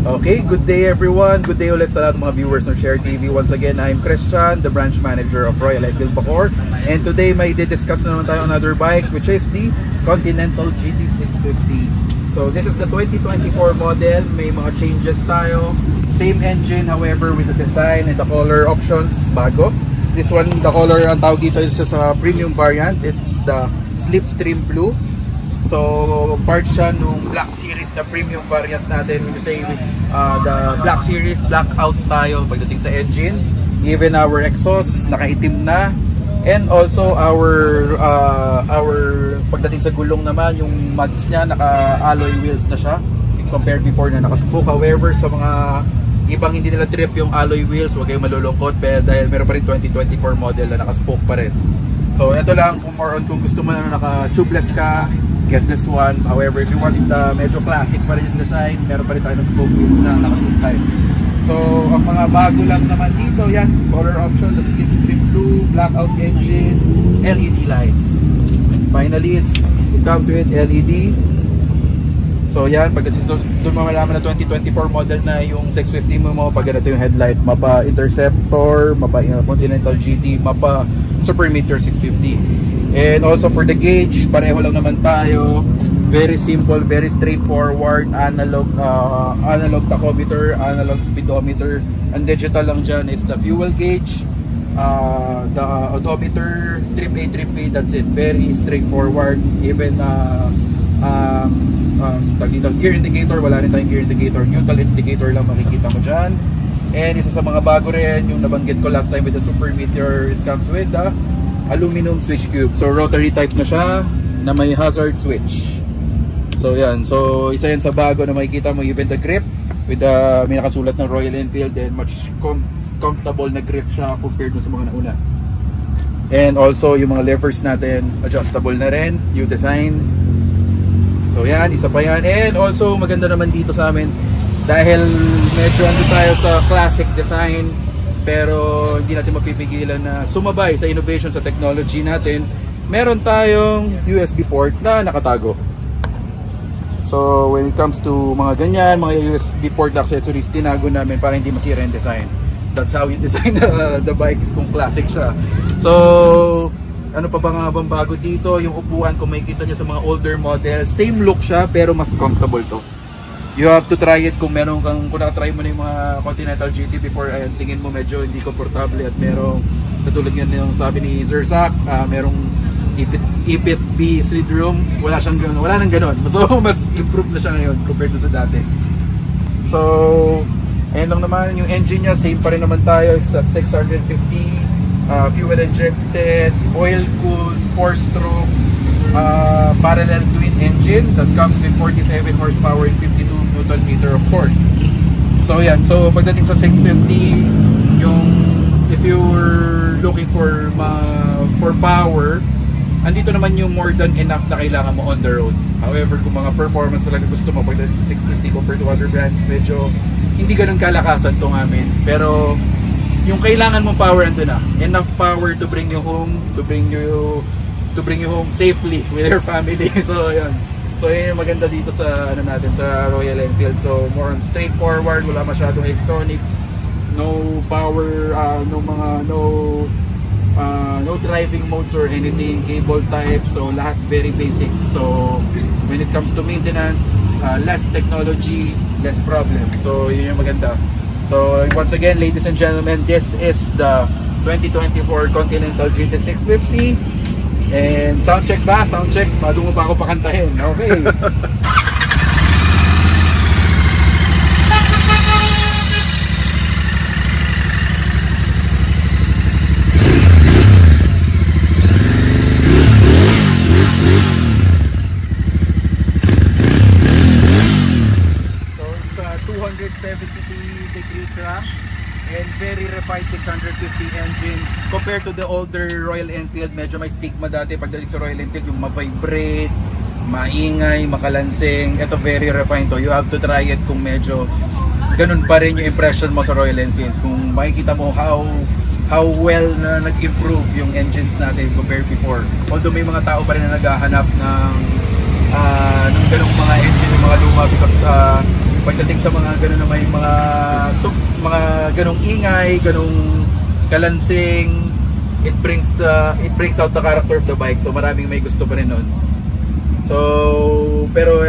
Okay, good day everyone. Good day ulit sa lahat ng mga viewers ng Share TV. Once again, I'm Christian, the branch manager of Royal Enfield Bacoor. And today may discuss na naman tayo another bike, which is the Continental GT650. So this is the 2024 model. May mga changes tayo. Same engine, however, with the design and the color options bago. This one, the color ang tawag dito is sa premium variant. It's the Slipstream Blue. So part siya nung Black Series na premium variant natin. When you say the Black Series, blackout tayo pagdating sa engine. Even our exhaust nakaitim na. And also our pagdating sa gulong naman, yung mags niya naka-alloy wheels na siya compared before na naka-spoke. However, sa mga ibang hindi nila trip yung alloy wheels, huwag kayong malulungkot dahil meron pa rin 2024 model na naka-spoke pa rin. So ito lang, kung more on kung gusto mo na naka-tubeless ka, get this one. However, if you want medyo classic pa rin yung design, meron pa rin tayo ng spoke wheels na naka-tube type. So ang mga bago lang naman dito, yan, color option, the Slipstream Blue, blackout engine, LED lights. Finally, it comes with LED. So yan, pag doon mo malaman na 2024 model na yung 650 mo, pag ganito yung headlight, mapa Interceptor, mapa Continental GT, mapa Super Meteor 650. And also for the gauge, pareho lang naman tayo. Very simple, very straightforward. Analog tachometer, analog speedometer. Ang digital lang dyan is the fuel gauge, the odometer, trip A, that's it. Very straightforward. Even gear indicator, wala rin tayong gear indicator. Neutral indicator lang makikita mo dyan. And isa sa mga bago rin, yung nabanggit ko last time with the Super Meteor, it comes with the aluminum switch cube. So rotary type na siya na may hazard switch. So yan, so isa yan sa bago na makikita mo. Even the grip with the may nakasulat ng Royal Enfield, and much comfortable na grip siya compared sa mga nauna. And also yung mga levers natin adjustable na rin, new design. So yan, isa pa yan. And also maganda naman dito sa amin dahil medyo ano tayo sa classic design, pero hindi natin mapipigilan na sumabay sa innovation sa technology natin. Meron tayong USB port na nakatago. So when it comes to mga ganyan, mga USB port accessories, tinago namin para hindi masira yung design. That's how we design the bike kung classic siya. So ano pa ba nga bang bago dito? Yung upuan, kung makikita nyo sa mga older model, same look siya pero mas comfortable to. You have to try it kung meron kang, kung nakatry mo na yung mga Continental GT before, ayun, tingin mo medyo hindi komportable at merong, katulad yan yung sabi ni Sir Zach, merong Ibit B syndrome, wala siyang gano'n, wala nang gano'n. So mas improve na siya ngayon compared to sa dati. So ayun lang naman, yung engine niya same pa rin naman tayo. It's a 650 fuel injected, oil cooled, 4-stroke parallel twin engine that comes with 47 horsepower and 52 Newton meter of torque. So yan, so pagdating sa 650, yung if you're looking for power, andito naman yung more than enough na kailangan mo on the road. However, kung mga performance talaga gusto mo pagdating sa 650 compared to other brands, medyo hindi ganun kalakasan tong amin. Pero yung kailangan mong power ando na, enough power to bring you home, to bring you home safely with your family. So yan, so yun yung maganda dito sa ano natin sa Royal Enfield. So more on straightforward, wala masyadong electronics, no power, no driving modes or anything, cable type, so lahat very basic. So when it comes to maintenance, less technology, less problem. So yun yung maganda. So once again, ladies and gentlemen, this is the 2024 Continental GT650. And sound check ba? Sound check. Bago mo pa ako pakantahin. Okay. So it's a 270-degree crank and very refined 650 engine compared to the older Royal Enfield. Medyo may stigma dati pagdating sa Royal Enfield, yung ma-vibrate, maingay, makalansing. Ito very refined to. You have to try it kung medyo ganun pa rin yung impression mo sa Royal Enfield. Kung makikita mo how well na nag-improve yung engines natin compared before. Although may mga tao pa rin na naghahanap ng ganung mga engine, yung mga luma, because pagdating sa mga ganun na may mga ganung ingay, ganung kalansing, it brings out the character of the bike. So maraming may gusto pa rin nun. So pero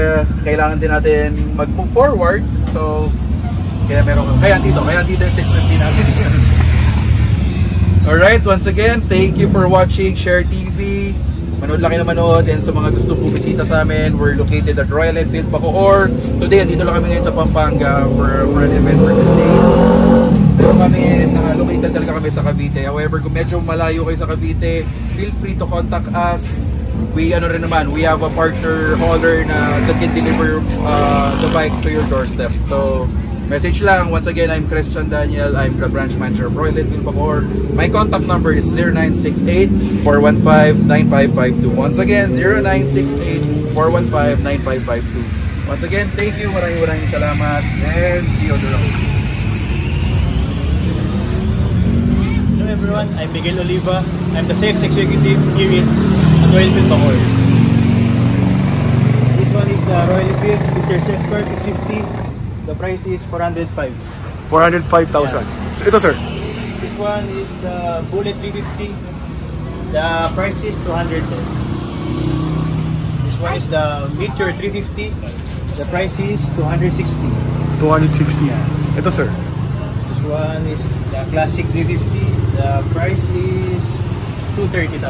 kailangan din natin mag-move forward. So kaya dito yung 650 natin. Alright, once again, thank you for watching Share TV. Manood lang kayo na manood, and sa mga gustong bumisita sa amin, we're located at Royal Enfield Bacoor. Today, andito lang kami ngayon sa Pampanga for an event for 2 days. Pero kami, located talaga kami sa Cavite. However, kung medyo malayo kayo sa Cavite, feel free to contact us. We have a partner hauler that can deliver the bike to your doorstep. So, message lang. Once again, I'm Christian Daniel. I'm the branch manager of Royal Enfield Bacoor. My contact number is 0968-415-9552. Once again, 0968-415-9552. Once again, thank you. Maraming salamat. And see you on the road. Hello everyone, I'm Miguel Oliva. I'm the sales executive here at Royal Enfield Bacoor. This one is the Royal Enfield Victor Safeguard 250. The price is 405. 405,000. Yeah. Ito sir. This one is the Bullet 350. The price is 210. This one is the Meteor 350. The price is 260. 260. Ito sir. This one is the Classic 350. The price is 230,000.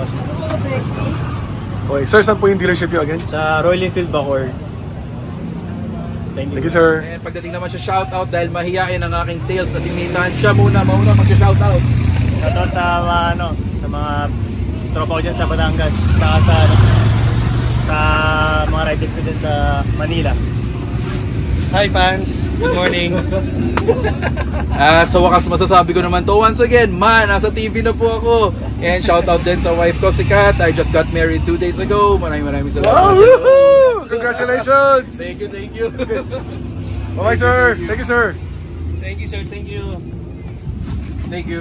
Okay, sir, saan po yung dealership nyo again? Sa Royal Enfield Bacoor. Thank you. Thank you sir. And pagdating naman sa shoutout, dahil mahihain ang aking sales na si Mitan, siya mauna mag-shoutout. Shoutout sa mga tropa ko dyan sa Batangas, sa mga riders ko dyan sa Manila. Hi fans! Good morning! At sa wakas masasabi ko naman to, once again, nasa TV na po ako. And shoutout din sa wife ko, si Kat. I just got married 2 days ago. Maraming salamat. Wow! Woohoo! Congratulations! Thank you. Bye-bye sir. Thank you sir. Thank you sir, thank you. Thank you.